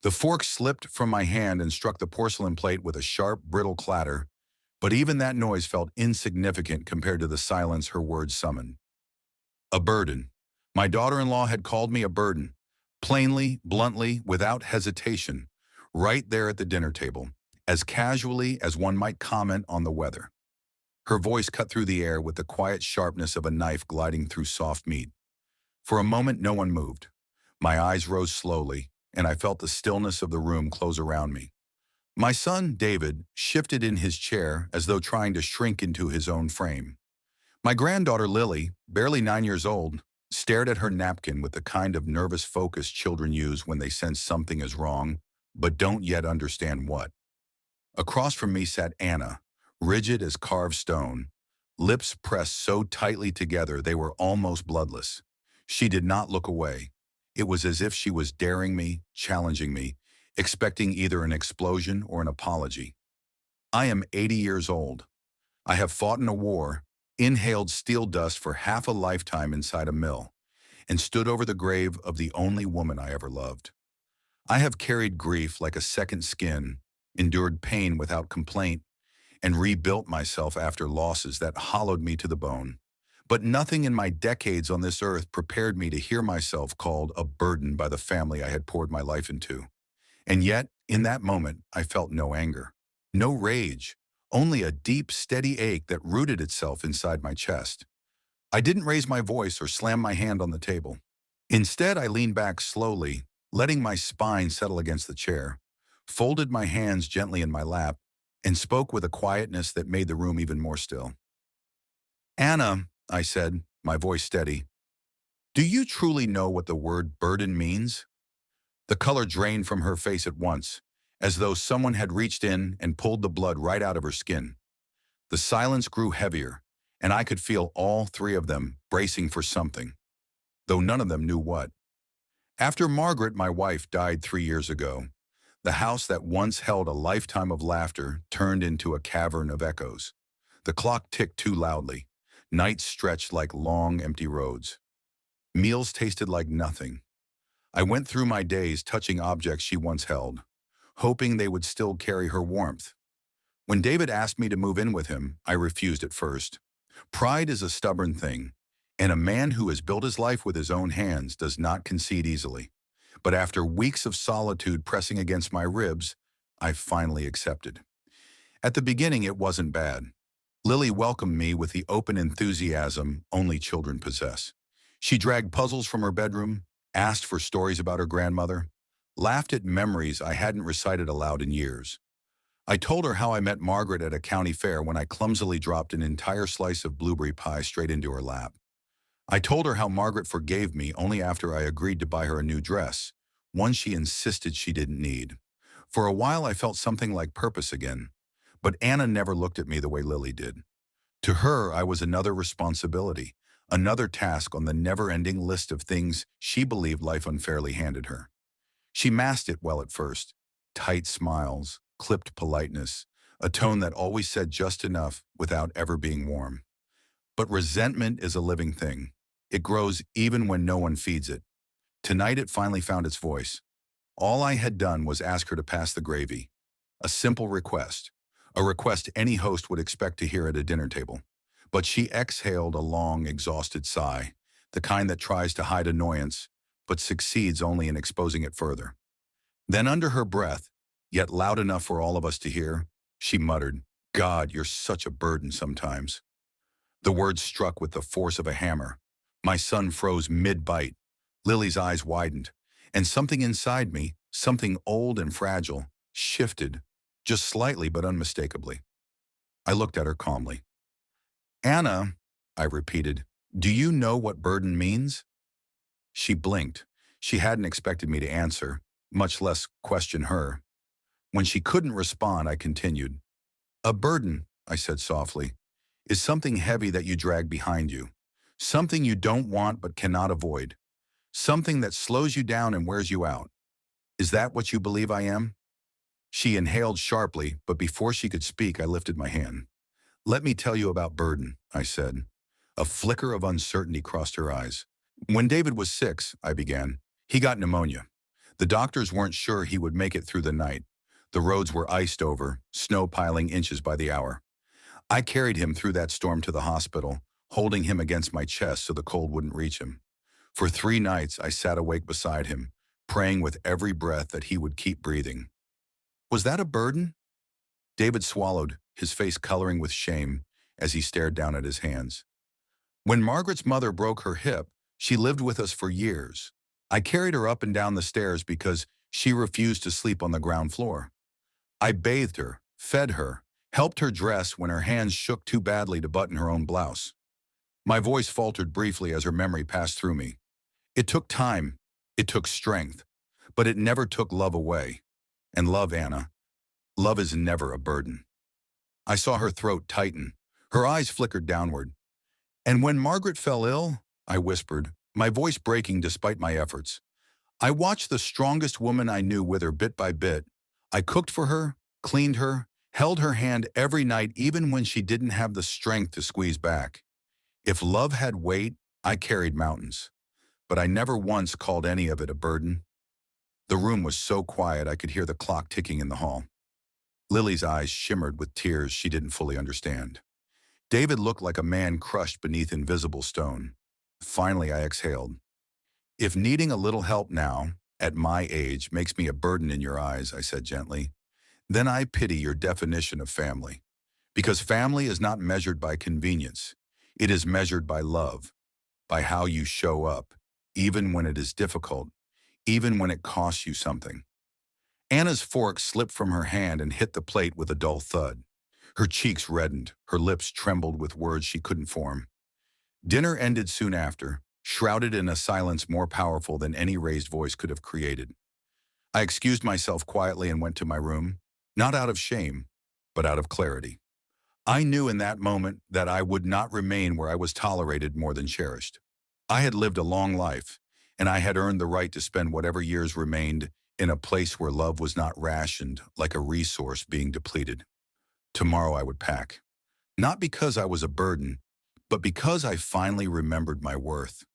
The fork slipped from my hand and struck the porcelain plate with a sharp, brittle clatter, but even that noise felt insignificant compared to the silence her words summoned. A burden. My daughter-in-law had called me a burden, plainly, bluntly, without hesitation, right there at the dinner table, as casually as one might comment on the weather. Her voice cut through the air with the quiet sharpness of a knife gliding through soft meat. For a moment, no one moved. My eyes rose slowly, and I felt the stillness of the room close around me. My son, David, shifted in his chair as though trying to shrink into his own frame. My granddaughter, Lily, barely 9 years old, stared at her napkin with the kind of nervous focus children use when they sense something is wrong, but don't yet understand what. Across from me sat Anna, rigid as carved stone, lips pressed so tightly together they were almost bloodless. She did not look away. It was as if she was daring me, challenging me, expecting either an explosion or an apology. I am 80 years old. I have fought in a war, inhaled steel dust for half a lifetime inside a mill, and stood over the grave of the only woman I ever loved. I have carried grief like a second skin, endured pain without complaint, and rebuilt myself after losses that hollowed me to the bone. But nothing in my decades on this earth prepared me to hear myself called a burden by the family I had poured my life into. And yet, in that moment, I felt no anger, no rage, only a deep, steady ache that rooted itself inside my chest. I didn't raise my voice or slam my hand on the table. Instead, I leaned back slowly, letting my spine settle against the chair, folded my hands gently in my lap, and spoke with a quietness that made the room even more still. "Anna," I said, my voice steady, "do you truly know what the word burden means?" The color drained from her face at once, as though someone had reached in and pulled the blood right out of her skin. The silence grew heavier, and I could feel all three of them bracing for something, though none of them knew what. After Margaret, my wife, died 3 years ago, the house that once held a lifetime of laughter turned into a cavern of echoes. The clock ticked too loudly. Nights stretched like long, empty roads. Meals tasted like nothing. I went through my days touching objects she once held, hoping they would still carry her warmth. When David asked me to move in with him, I refused at first. Pride is a stubborn thing, and a man who has built his life with his own hands does not concede easily. But after weeks of solitude pressing against my ribs, I finally accepted. At the beginning, it wasn't bad. Lily welcomed me with the open enthusiasm only children possess. She dragged puzzles from her bedroom, asked for stories about her grandmother, laughed at memories I hadn't recited aloud in years. I told her how I met Margaret at a county fair when I clumsily dropped an entire slice of blueberry pie straight into her lap. I told her how Margaret forgave me only after I agreed to buy her a new dress, one she insisted she didn't need. For a while I felt something like purpose again, but Anna never looked at me the way Lily did. To her, I was another responsibility, another task on the never-ending list of things she believed life unfairly handed her. She masked it well at first. Tight smiles, clipped politeness, a tone that always said just enough without ever being warm. But resentment is a living thing. It grows even when no one feeds it. Tonight it finally found its voice. All I had done was ask her to pass the gravy. A simple request. A request any host would expect to hear at a dinner table. But she exhaled a long, exhausted sigh, the kind that tries to hide annoyance, but succeeds only in exposing it further. Then under her breath, yet loud enough for all of us to hear, she muttered, "God, you're such a burden sometimes." The words struck with the force of a hammer. My son froze mid-bite. Lily's eyes widened, and something inside me, something old and fragile, shifted, just slightly but unmistakably. I looked at her calmly. "Anna," I repeated, "do you know what burden means?" She blinked. She hadn't expected me to answer, much less question her. When she couldn't respond, I continued. "A burden," I said softly, "is something heavy that you drag behind you, something you don't want but cannot avoid, something that slows you down and wears you out. Is that what you believe I am?" She inhaled sharply, but before she could speak, I lifted my hand. "Let me tell you about burden," I said. A flicker of uncertainty crossed her eyes. "When David was 6, I began, he got pneumonia. The doctors weren't sure he would make it through the night. The roads were iced over, snow piling inches by the hour. I carried him through that storm to the hospital, holding him against my chest so the cold wouldn't reach him. For 3 nights, I sat awake beside him, praying with every breath that he would keep breathing. Was that a burden? David swallowed, his face coloring with shame as he stared down at his hands. When Margaret's mother broke her hip, she lived with us for years. I carried her up and down the stairs because she refused to sleep on the ground floor. I bathed her, fed her, helped her dress when her hands shook too badly to button her own blouse. My voice faltered briefly as her memory passed through me. It took time, it took strength, but it never took love away. And love, Anna, love is never a burden. I saw her throat tighten. Her eyes flickered downward. And when Margaret fell ill, I whispered, my voice breaking despite my efforts, I watched the strongest woman I knew wither bit by bit. I cooked for her, cleaned her, held her hand every night even when she didn't have the strength to squeeze back. If love had weight, I carried mountains. But I never once called any of it a burden. The room was so quiet I could hear the clock ticking in the hall. Lily's eyes shimmered with tears she didn't fully understand. David looked like a man crushed beneath invisible stone. Finally, I exhaled. If needing a little help now, at my age, makes me a burden in your eyes, I said gently, then I pity your definition of family. Because family is not measured by convenience. It is measured by love, by how you show up, even when it is difficult, even when it costs you something. Anna's fork slipped from her hand and hit the plate with a dull thud. Her cheeks reddened, her lips trembled with words she couldn't form. Dinner ended soon after, shrouded in a silence more powerful than any raised voice could have created. I excused myself quietly and went to my room, not out of shame, but out of clarity. I knew in that moment that I would not remain where I was tolerated more than cherished. I had lived a long life, and I had earned the right to spend whatever years remained in a place where love was not rationed like a resource being depleted. Tomorrow I would pack. Not because I was a burden, but because I finally remembered my worth.